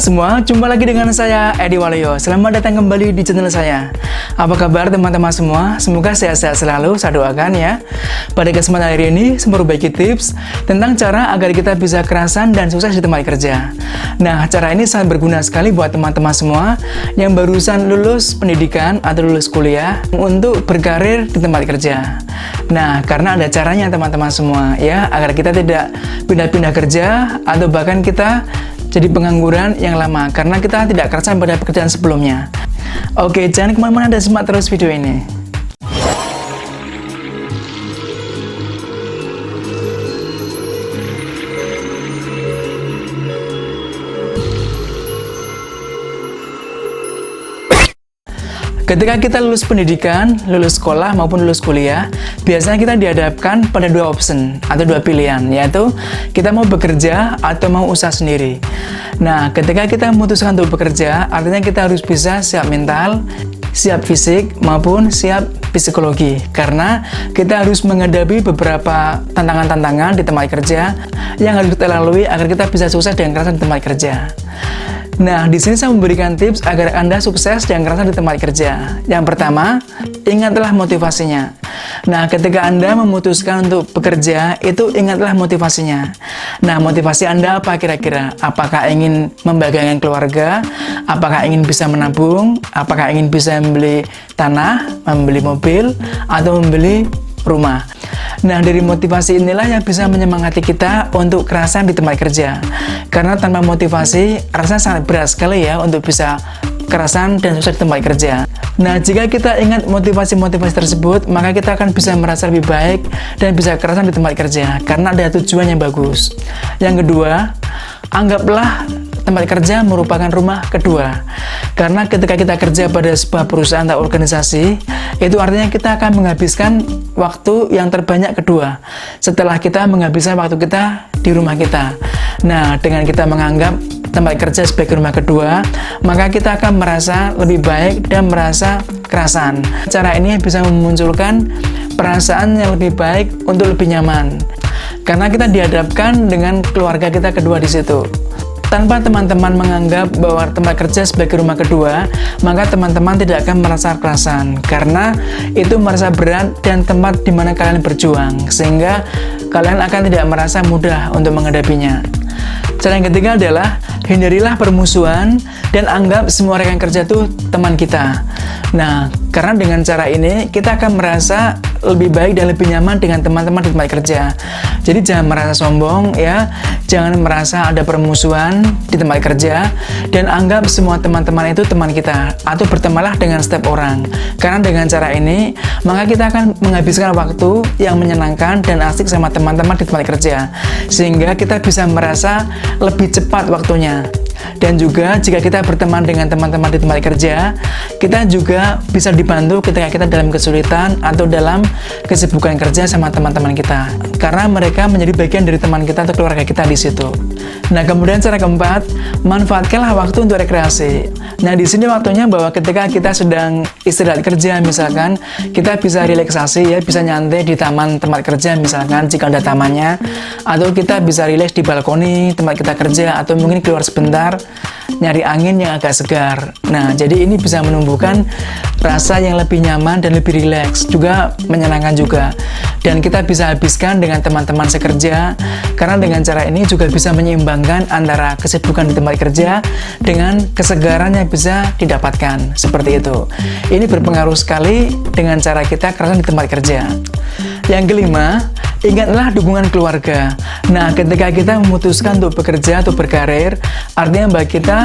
semua, jumpa lagi dengan saya Edi Waluyo. Selamat datang kembali di channel saya. Apa kabar teman-teman semua? Semoga sehat-sehat selalu, saya doakan ya. Pada kesempatan hari ini, saya berbagi tips tentang cara agar kita bisa kerasan dan sukses di tempat kerja. Nah, cara ini sangat berguna sekali buat teman-teman semua yang barusan lulus pendidikan atau lulus kuliah untuk berkarir di tempat kerja. Nah, karena ada caranya teman-teman semua ya, agar kita tidak pindah-pindah kerja atau bahkan kita jadi pengangguran yang lama karena kita tidak kerasan pada pekerjaan sebelumnya. Oke, jangan kemana-mana dan simak terus video ini. Ketika kita lulus pendidikan, lulus sekolah maupun lulus kuliah, biasanya kita dihadapkan pada dua option atau dua pilihan, yaitu kita mau bekerja atau mau usaha sendiri. Nah, ketika kita memutuskan untuk bekerja, artinya kita harus bisa siap mental, siap fisik maupun siap psikologi, karena kita harus menghadapi beberapa tantangan-tantangan di tempat kerja yang harus kita lalui agar kita bisa sukses dan kerasan di tempat kerja. Nah, di sini saya memberikan tips agar Anda sukses dan kerasan di tempat kerja. Yang pertama, ingatlah motivasinya. Nah, ketika Anda memutuskan untuk bekerja, itu ingatlah motivasinya. Nah, motivasi Anda apa kira-kira? Apakah ingin membanggakan keluarga? Apakah ingin bisa menabung? Apakah ingin bisa membeli tanah, membeli mobil, atau membeli rumah? Nah, dari motivasi inilah yang bisa menyemangati kita untuk kerasan di tempat kerja. Karena tanpa motivasi, rasanya sangat berat sekali ya untuk bisa kerasan dan sukses di tempat kerja. Nah, jika kita ingat motivasi-motivasi tersebut, maka kita akan bisa merasa lebih baik dan bisa kerasan di tempat kerja karena ada tujuan yang bagus. Yang kedua, anggaplah tempat kerja merupakan rumah kedua. Karena ketika kita kerja pada sebuah perusahaan atau organisasi, itu artinya kita akan menghabiskan waktu yang terbanyak kedua setelah kita menghabiskan waktu kita di rumah kita. Nah, dengan kita menganggap tempat kerja sebagai rumah kedua, maka kita akan merasa lebih baik dan merasa kerasan. Cara ini bisa memunculkan perasaan yang lebih baik untuk lebih nyaman. Karena kita dihadapkan dengan keluarga kita kedua di situ. Tanpa teman-teman menganggap bahwa tempat kerja sebagai rumah kedua, maka teman-teman tidak akan merasa kerasan karena itu merasa berat dan tempat di mana kalian berjuang, sehingga kalian akan tidak merasa mudah untuk menghadapinya. Cara yang ketiga adalah hindarilah permusuhan dan anggap semua rekan kerja itu teman kita. Nah, karena dengan cara ini kita akan merasa lebih baik dan lebih nyaman dengan teman-teman di tempat kerja. Jadi jangan merasa sombong ya, jangan merasa ada permusuhan di tempat kerja, dan anggap semua teman-teman itu teman kita, atau bertemanlah dengan setiap orang. Karena dengan cara ini, maka kita akan menghabiskan waktu yang menyenangkan dan asik sama teman-teman di tempat kerja, sehingga kita bisa merasa lebih cepat waktunya. Dan juga jika kita berteman dengan teman-teman di tempat kerja, kita juga bisa dibantu ketika kita dalam kesulitan atau dalam kesibukan kerja sama teman-teman kita, karena mereka menjadi bagian dari teman kita atau keluarga kita di situ. Nah, kemudian cara keempat, manfaatkanlah waktu untuk rekreasi. Nah, di sini waktunya bahwa ketika kita sedang istirahat kerja, misalkan kita bisa relaksasi ya, bisa nyantai di taman tempat kerja misalkan jika ada tamannya, atau kita bisa rileks di balkoni tempat kita kerja, atau mungkin keluar sebentar nyari angin yang agak segar. Nah, jadi ini bisa menumbuhkan rasa yang lebih nyaman dan lebih rileks, juga menyenangkan juga. Dan kita bisa habiskan dengan teman-teman sekerja, karena dengan cara ini juga bisa menyeimbangkan antara kesibukan di tempat kerja dengan kesegaran yang bisa didapatkan. Seperti itu. Ini berpengaruh sekali dengan cara kita kerasan di tempat kerja. Yang kelima, ingatlah dukungan keluarga. Nah, ketika kita memutuskan untuk bekerja atau berkarir, artinya bahwa kita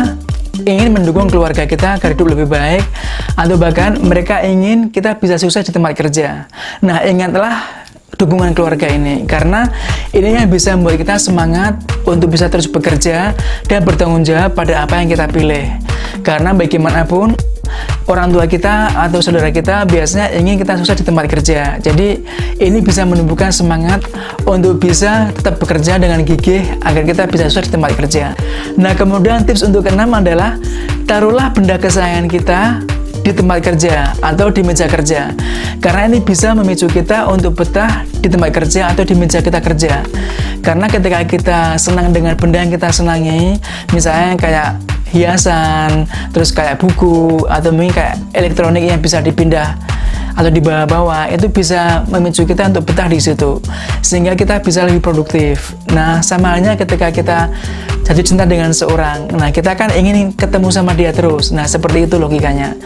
ingin mendukung keluarga kita agar hidup lebih baik, atau bahkan mereka ingin kita bisa sukses di tempat kerja. Nah, ingatlah dukungan keluarga ini, karena ini yang bisa membuat kita semangat untuk bisa terus bekerja dan bertanggung jawab pada apa yang kita pilih. Karena bagaimanapun, orang tua kita atau saudara kita biasanya ingin kita sukses di tempat kerja. Jadi ini bisa menumbuhkan semangat untuk bisa tetap bekerja dengan gigih agar kita bisa sukses di tempat kerja. Nah, kemudian tips untuk keenam adalah taruhlah benda kesayangan kita di tempat kerja atau di meja kerja, karena ini bisa memicu kita untuk betah di tempat kerja atau di meja kita kerja. Karena ketika kita senang dengan benda yang kita senangi, misalnya kayak hiasan, terus kayak buku, atau mungkin kayak elektronik yang bisa dipindah atau dibawa-bawa, itu bisa memicu kita untuk betah di situ, sehingga kita bisa lebih produktif. Nah, sama halnya ketika kita jatuh cinta dengan seorang, nah kita kan ingin ketemu sama dia terus. Nah, seperti itu logikanya.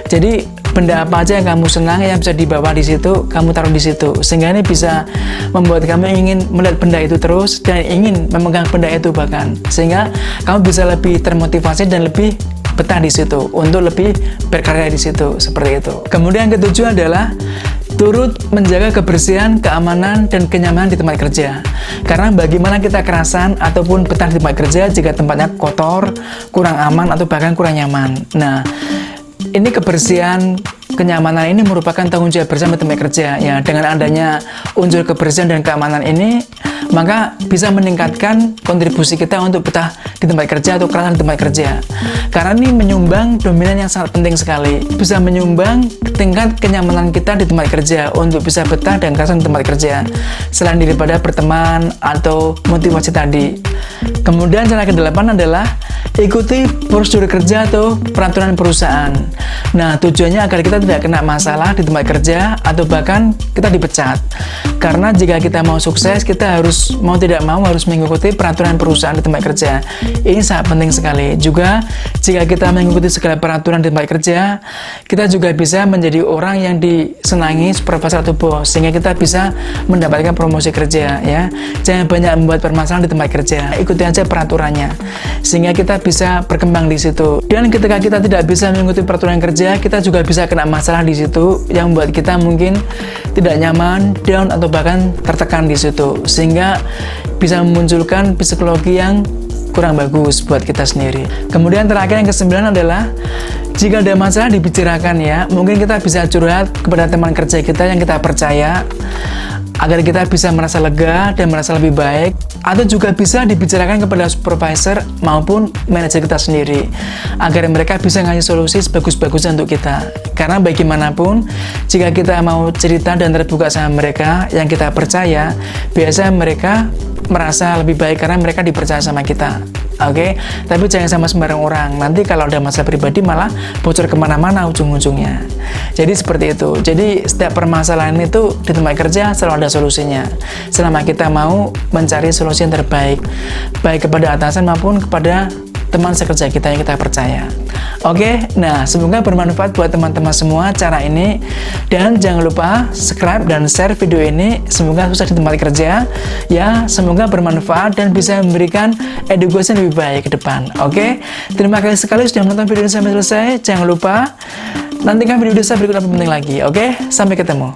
Jadi benda apa aja yang kamu senang yang bisa dibawa di situ, kamu taruh di situ, sehingga ini bisa membuat kamu ingin melihat benda itu terus dan ingin memegang benda itu bahkan, sehingga kamu bisa lebih termotivasi dan lebih betah di situ untuk lebih berkarya di situ, seperti itu. Kemudian yang ketujuh adalah turut menjaga kebersihan, keamanan, dan kenyamanan di tempat kerja. Karena bagaimana kita kerasan ataupun betah di tempat kerja jika tempatnya kotor, kurang aman, atau bahkan kurang nyaman. Nah, ini kebersihan, kenyamanan ini merupakan tanggung jawab bersama tempat kerja. Ya, dengan adanya unsur kebersihan dan keamanan ini, maka bisa meningkatkan kontribusi kita untuk betah di tempat kerja atau kerasan di tempat kerja. Karena ini menyumbang dominan yang sangat penting sekali. Bisa menyumbang tingkat kenyamanan kita di tempat kerja untuk bisa betah dan kerasan di tempat kerja, selain daripada berteman atau motivasi tadi. Kemudian cara ke-8 adalah ikuti prosedur kerja atau peraturan perusahaan. Nah, tujuannya agar kita tidak kena masalah di tempat kerja atau bahkan kita dipecat. Karena jika kita mau sukses, kita harus mau tidak mau harus mengikuti peraturan perusahaan di tempat kerja. Ini sangat penting sekali. Juga jika kita mengikuti segala peraturan di tempat kerja, kita juga bisa menjadi orang yang disenangi supervisor atau bos, sehingga kita bisa mendapatkan promosi kerja. Ya, jangan banyak membuat permasalahan di tempat kerja. Ikuti aja peraturannya, sehingga kita bisa berkembang di situ. Dan ketika kita tidak bisa mengikuti peraturan kerja, kita juga bisa kena masalah di situ yang membuat kita mungkin tidak nyaman, down, atau bahkan tertekan di situ, sehingga bisa memunculkan psikologi yang kurang bagus buat kita sendiri. Kemudian terakhir yang ke-9 adalah jika ada masalah dibicarakan ya, mungkin kita bisa curhat kepada teman kerja kita yang kita percaya agar kita bisa merasa lega dan merasa lebih baik, atau juga bisa dibicarakan kepada supervisor maupun manajer kita sendiri agar mereka bisa ngasih solusi sebagus-bagusnya untuk kita. Karena bagaimanapun jika kita mau cerita dan terbuka sama mereka yang kita percaya, biasanya mereka merasa lebih baik karena mereka dipercaya sama kita. Oke, tapi jangan sama sembarang orang. Nanti kalau ada masalah pribadi malah bocor kemana-mana ujung-ujungnya. Jadi seperti itu. Jadi setiap permasalahan itu di tempat kerja selalu ada solusinya, selama kita mau mencari solusi yang terbaik, baik kepada atasan maupun kepada teman sekerja kita yang kita percaya. Oke, nah semoga bermanfaat buat teman-teman semua cara ini, dan jangan lupa subscribe dan share video ini. Semoga sukses di tempat kerja ya, semoga bermanfaat dan bisa memberikan edukasi yang lebih baik ke depan. Oke, terima kasih sekali sudah menonton video ini sampai selesai. Jangan lupa nantikan video saya berikutnya penting lagi. Oke, sampai ketemu.